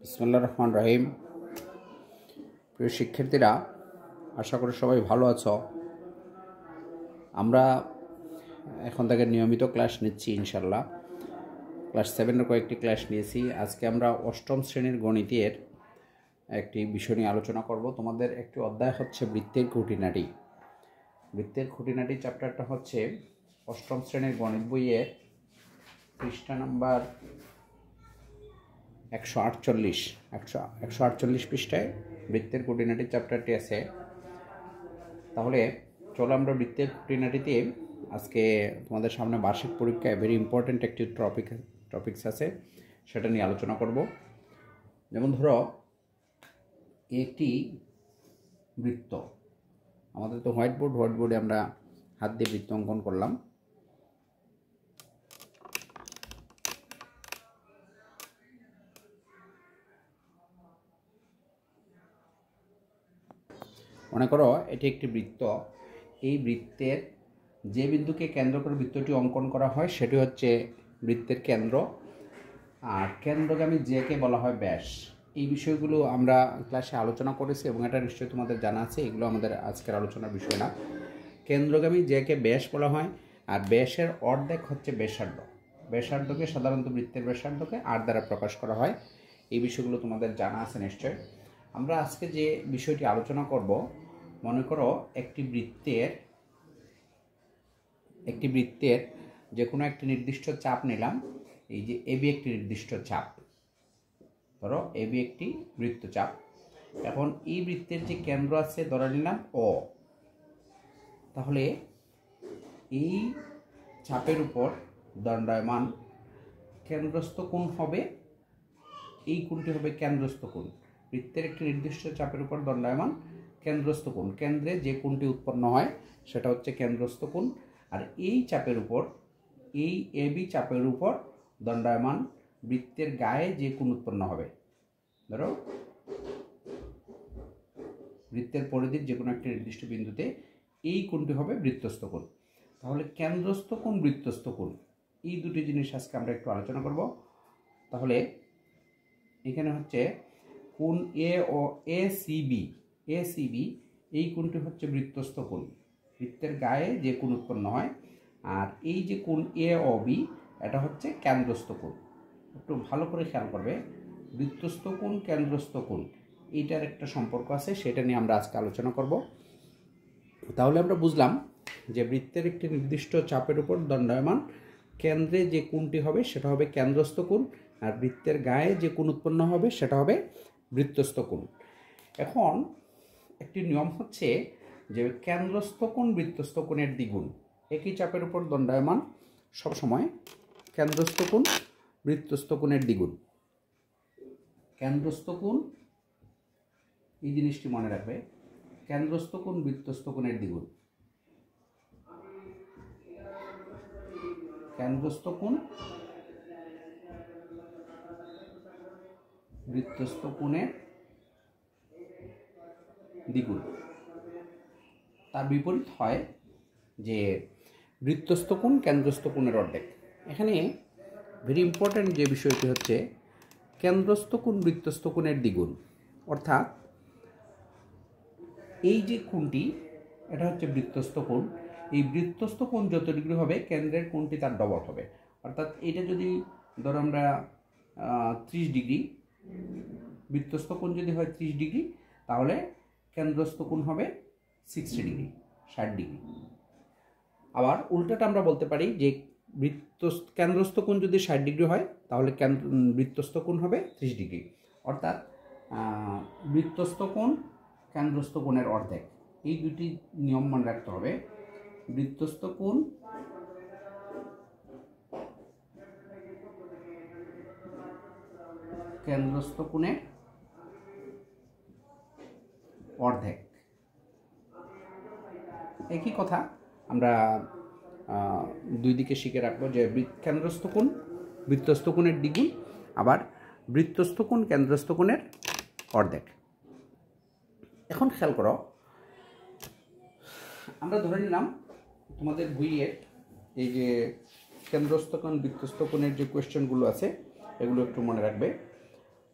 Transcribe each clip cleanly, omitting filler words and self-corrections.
বিসমিল্লাহির রহমানির রহিম। প্রিয় শিক্ষার্থীরা, আশা করি সবাই ভালো আছো। আমরা এখন থেকে নিয়মিত ক্লাস নিচ্ছি ইনশাল্লাহ। ক্লাস 7-এর কয়েকটি ক্লাস নিয়েছি। আজকে আমরা অষ্টম শ্রেণীর গণিতের একটি বিষয় নিয়ে আলোচনা করব। তোমাদের একটি অধ্যায় হচ্ছে বৃত্তের খুঁটিনাটি। বৃত্তের খুঁটিনাটি চ্যাপ্টারটা হচ্ছে অষ্টম শ্রেণীর গণিত বইয়ের পৃষ্ঠা নাম্বার 148 পৃষ্ঠায় বৃত্তের খুঁটিনাটি চ্যাপ্টারটি আছে। তাহলে চলো আমরা বৃত্তের খুঁটিনাটিতে আজকে তোমাদের সামনে বার্ষিক পরীক্ষায় ভেরি ইম্পর্ট্যান্ট একটি টপিকস আছে, সেটা নিয়ে আলোচনা করব। যেমন ধরো, একটি বৃত্ত, আমাদের তো হোয়াইট বোর্ডে আমরা হাত দিয়ে বৃত্ত অঙ্কন করলাম। মনে করো এটি একটি বৃত্ত। এই বৃত্তের যে বিন্দুকে কেন্দ্র করে বৃত্তটি অঙ্কন করা হয় সেটি হচ্ছে বৃত্তের কেন্দ্র, আর কেন্দ্রগামী যেকে বলা হয় ব্যাস। এই বিষয়গুলো আমরা ক্লাসে আলোচনা করেছি এবং এটা নিশ্চয়ই তোমাদের জানা আছে। এগুলো আমাদের আজকের আলোচনার বিষয় না। কেন্দ্রগামী যেকে ব্যাস বলা হয়, আর ব্যাসের অর্ধেক হচ্ছে ব্যাসার্ধ। ব্যাসার্ধকে সাধারণত বৃত্তের ব্যাসার্ধকে আর দ্বারা প্রকাশ করা হয়। এই বিষয়গুলো তোমাদের জানা আছে নিশ্চয়। আমরা আজকে যে বিষয়টি আলোচনা করব, মনে করো একটি বৃত্তের যে কোনো একটি নির্দিষ্ট চাপ নিলাম। এই যে এবি একটি নির্দিষ্ট চাপ, ধরো এবি একটি বৃত্তচাপ। এখন এই বৃত্তের যে কেন্দ্র আছে ধরে নিলাম ও। তাহলে এই চাপের উপর দণ্ডায়মান কেন্দ্রস্থ কোণ হবে, এই কোণটি হবে কেন্দ্রস্থ কোণ। বৃত্তের একটি নির্দিষ্ট চাপের উপর দণ্ডায়মান কেন্দ্রস্থ কোণ, কেন্দ্রে যে কোণটি উৎপন্ন হয় সেটা হচ্ছে কেন্দ্রস্থ কোণ। আর এই চাপের উপর, এই এবি চাপের উপর দণ্ডায়মান বৃত্তের গায়ে যে কোণ উৎপন্ন হবে, ধরো বৃত্তের পরিধির যে কোনো একটি নির্দিষ্ট বিন্দুতে এই কোণটি হবে বৃত্তস্থ কোণ। তাহলে কেন্দ্রস্থ কোণ, বৃত্তস্থ কোণ, এই দুটি জিনিস আজকে আমরা একটু আলোচনা করব। তাহলে এখানে হচ্ছে কোণ এ ও এসিবি, এই কোণটি হচ্ছে বৃত্তস্থ কোণ, বৃত্তের গায়ে যে কোণ উৎপন্ন হয়। আর এই যে কোণ এ ও বি, এটা হচ্ছে কেন্দ্রস্থ কোণ। একটু ভালো করে খেয়াল করবে, বৃত্তস্থ কোণ, কেন্দ্রস্থ কোণ, এইটার একটা সম্পর্ক আছে, সেটা নিয়ে আমরা আজকে আলোচনা করব। তাহলে আমরা বুঝলাম যে বৃত্তের একটি নির্দিষ্ট চাপের উপর দণ্ডায়মান কেন্দ্রে যে কোণটি হবে সেটা হবে কেন্দ্রস্থ কোণ, আর বৃত্তের গায়ে যে কোণ উৎপন্ন হবে সেটা হবে বৃত্তস্থ কোণ। এখন একটি নিয়ম হচ্ছে যে কেন্দ্রস্থ কোণ বৃত্তস্থ কোণের দ্বিগুণ। একই চাপের উপর দণ্ডায়মান সবসময় কেন্দ্রস্থ কোণ বৃত্তস্থ কোণের দ্বিগুণ। কেন্দ্রস্থ কোণ, এই জিনিসটি মনে রাখবে, কেন্দ্রস্থ কোণ বৃত্তস্থ কোণের দ্বিগুণ। কেন্দ্রস্থ কোণ বৃত্তস্থ কোণের দ্বিগুণ। তার বিপরীত হয় যে বৃত্তস্থ কোণ কেন্দ্রস্থ কোণের অর্ধেক। এখানে ভেরি ইম্পর্ট্যান্ট যে বিষয়টি হচ্ছে কেন্দ্রস্থ কোণ বৃত্তস্থ কোণের দ্বিগুণ, অর্থাৎ এই যে কোণটি, এটা হচ্ছে বৃত্তস্থ কোণ। এই বৃত্তস্থ কোণ যত ডিগ্রি হবে কেন্দ্রের কোণটি তার ডবল হবে। অর্থাৎ এটা যদি ধরো আমরা 30 ডিগ্রি, বৃত্তস্থ কোণ যদি হয় 30 ডিগ্রি, তাহলে কেন্দ্রস্থ কোণ হবে 60 ডিগ্রি, 60 ডিগ্রি। আবার উল্টাটা আমরা বলতে পারি যে কেন্দ্রস্থ কোণ যদি 60 ডিগ্রি হয় তাহলে বৃত্তস্থ কোণ হবে 30 ডিগ্রি। অর্থাৎ বৃত্তস্থ কোণ কেন্দ্রস্থ কোণের অর্ধেক। এই দুটি নিয়ম মনে রাখতে হবে। বৃত্তস্থ কোণ কেন্দ্রস্থ কোণের অর্ধেক, একই কথা আমরা দুই দিকে শিখে রাখবো যে কেন্দ্রস্থ কোণ বৃত্তস্থ কোণের দ্বিগুণ, আবার বৃত্তস্থ কোণ কেন্দ্রস্থ কোণের অর্ধেক। এখন খেয়াল করো, আমরা ধরে নিলাম তোমাদের বইয়ের এই যে কেন্দ্রস্থ কোণ বৃত্তস্থ কোণের যে কোয়েশ্চেনগুলো আছে এগুলো একটু মনে রাখবে।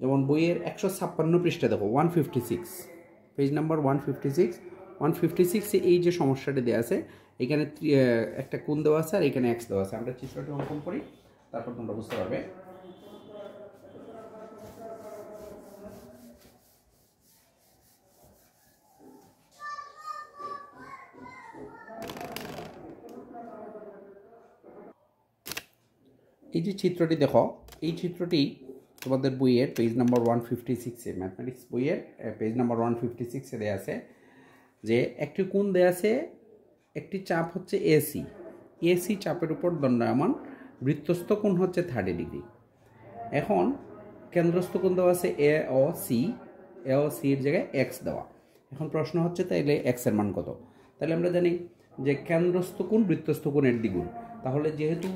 যেমন বইয়ের 156 পৃষ্ঠা দেখো 156, পেজ নাম্বার 156 এই যে সমস্যাটা দেওয়া আছে, এখানে একটা কোণ দেওয়া আছে আর এখানে এক্স দেওয়া আছে। আমরা চিত্রটি অঙ্কন করি, তারপর তোমরা বুঝতে পারবে। এই যে চিত্রটি দেখো, এই চিত্রটি তোমাদের বইয়ের পেজ নাম্বার 156-এ, ম্যাথমেটিক্স বইয়ের পেজ নাম্বার 156-এ দেওয়া আছে যে একটি কোণ দেওয়া আছে, একটি চাপ হচ্ছে এসি চাপের উপর দণ্ডায়মান, বৃত্তস্থ কোণ হচ্ছে 30 ডিগ্রি। এখন কেন্দ্রস্থ কোণ দেওয়া আছে এ ও সি এর জায়গায় এক্স দেওয়া। এখন প্রশ্ন হচ্ছে তাইলে এক্সের মান কত? তাহলে আমরা জানি যে কেন্দ্রস্থ কোণ বৃত্তস্থ কোণের দ্বিগুণ। তাহলে যেহেতু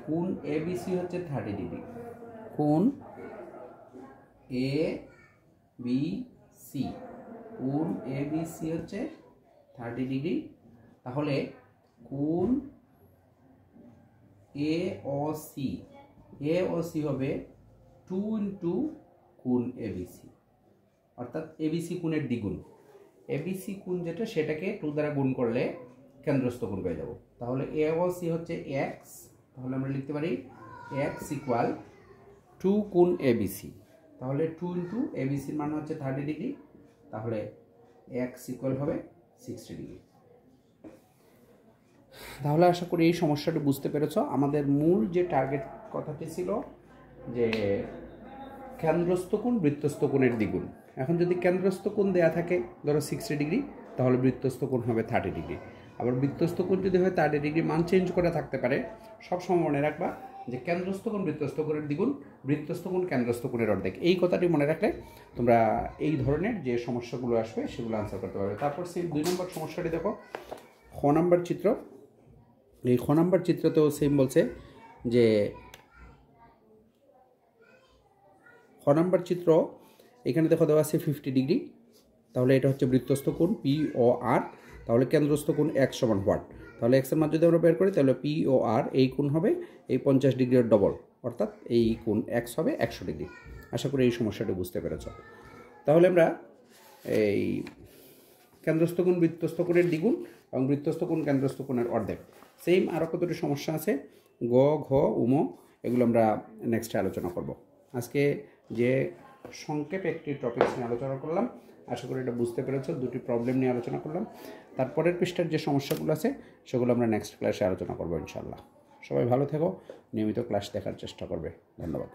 কোণ এ বি সি হচ্ছে 30 ডিগ্রি, কোণ এ বি সি হচ্ছে 30 ডিগ্রি, তাহলে কোণ এ ও সি হবে 2 ইন্টু কোণ এবিসি, অর্থাৎ এবিসি কোণের দ্বিগুণ। এবিসি কোণ যেটা, সেটাকে 2 দ্বারা গুণ করলে কেন্দ্রস্থ কোণ পেয়ে যাব। তাহলে এ ও সি হচ্ছে এক্স, তাহলে আমরা লিখতে পারি এক্স ইকুয়াল 2 কোণ এবিসি। তাহলে 2 ইন্টু এবিসির মান হচ্ছে 30 ডিগ্রি, তাহলে এক্স ইকুয়াল হবে 60 ডিগ্রি। তাহলে আশা করি এই সমস্যাটি বুঝতে পেরেছ। আমাদের মূল যে টার্গেট কথাটি ছিল যে কেন্দ্রস্থ কোণ বৃত্তস্থ কোণের দ্বিগুণ। এখন যদি কেন্দ্রস্থ কোণ দেয়া থাকে ধরো 60 ডিগ্রি, তাহলে বৃত্তস্থ কোণ হবে 30 ডিগ্রি। আবার বৃত্তস্থ কোণ যদি হয় 30 ডিগ্রি, মান চেঞ্জ করে থাকতে পারে। সবসময় মনে রাখবা যে কেন্দ্রস্থ কোণ বৃত্তস্থ কোণের দ্বিগুণ, বৃত্তস্থ কোণ কেন্দ্রস্থ কোণের অর্ধেক। এই কথাটি মনে রাখলে তোমরা এই ধরনের যে সমস্যাগুলো আসবে সেগুলো আনসার করতে পারবে। তারপর সেই 2 নম্বর সমস্যাটি দেখো, খ নম্বর চিত্র। এই খ নম্বর চিত্রতেও সেম বলছে যে খ নম্বর চিত্র, এখানে দেখো দেওয়া আছে 50 ডিগ্রি, তাহলে এটা হচ্ছে বৃত্তস্থ কোণ পি ও আর। তাহলে কেন্দ্রস্থ কোণ এক্স সমান হোয়াট? তাহলে এক্সের মান যদি আমরা বের করি, তাহলে পি ও আর এই কোণ হবে এই 50 ডিগ্রির ডবল, অর্থাৎ এই কোণ এক্স হবে 100 ডিগ্রি। আশা করি এই সমস্যাটি বুঝতে পেরেছ। তাহলে আমরা এই কেন্দ্রস্থ কোণ বৃত্তস্থ কোণের দ্বিগুণ এবং বৃত্তস্থ কোণ কেন্দ্রস্থ কোণের অর্ধেক। সেম আরও কতটি সমস্যা আছে, গ, ঘ, উম, এগুলো আমরা নেক্সটে আলোচনা করব। আজকে যে সংক্ষেপে একটি টপিকস নিয়ে আলোচনা করলাম, আশা করি এটা বুঝতে পেরেছ। 2টি প্রবলেম নিয়ে আলোচনা করলাম। তারপরের পৃষ্ঠার যে সমস্যাগুলো আছে সেগুলো আমরা নেক্সট ক্লাসে আলোচনা করবো ইনশাআল্লাহ। সবাই ভালো থেকো, নিয়মিত ক্লাস দেখার চেষ্টা করবে। ধন্যবাদ।